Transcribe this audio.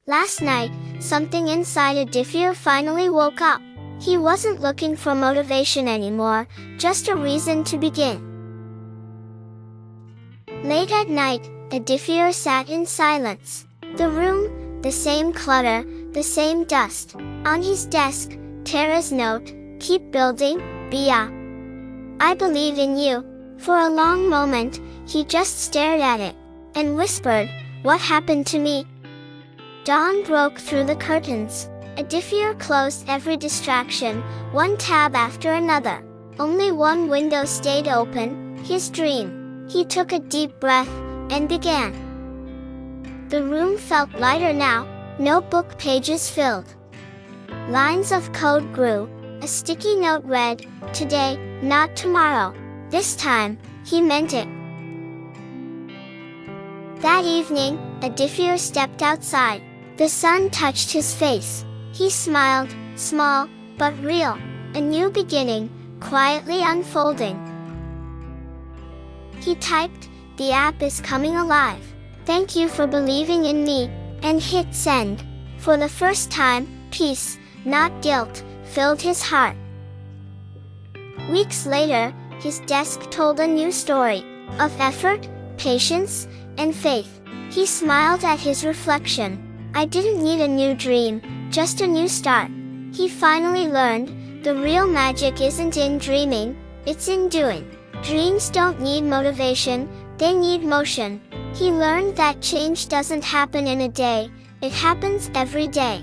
Last night, something inside Aditya finally woke up. He wasn't looking for motivation anymore, just a reason to begin. Late at night, Aditya sat in silence. The room, the same clutter, the same dust. On his desk, Tara's note, "Keep building, Bia. I believe in you." For a long moment, he just stared at it, and whispered, "What happened to me?" Dawn broke through the curtains. Aditya closed every distraction, one tab after another. Only one window stayed open, his dream. He took a deep breath, and began. The room felt lighter now, notebook pages filled. Lines of code grew. A sticky note read, "Today, not tomorrow." This time, he meant it. That evening, Aditya stepped outside. The sun touched his face. He smiled, small, but real. A new beginning, quietly unfolding. He typed, "The app is coming alive. Thank you for believing in me," and hit send. For the first time, peace, not guilt, filled his heart. Weeks later, his desk told a new story of effort, patience, and faith. He smiled at his reflection. "I didn't need a new dream, just a new start." He finally learned, the real magic isn't in dreaming, it's in doing. Dreams don't need motivation, they need motion. He learned that change doesn't happen in a day, it happens every day.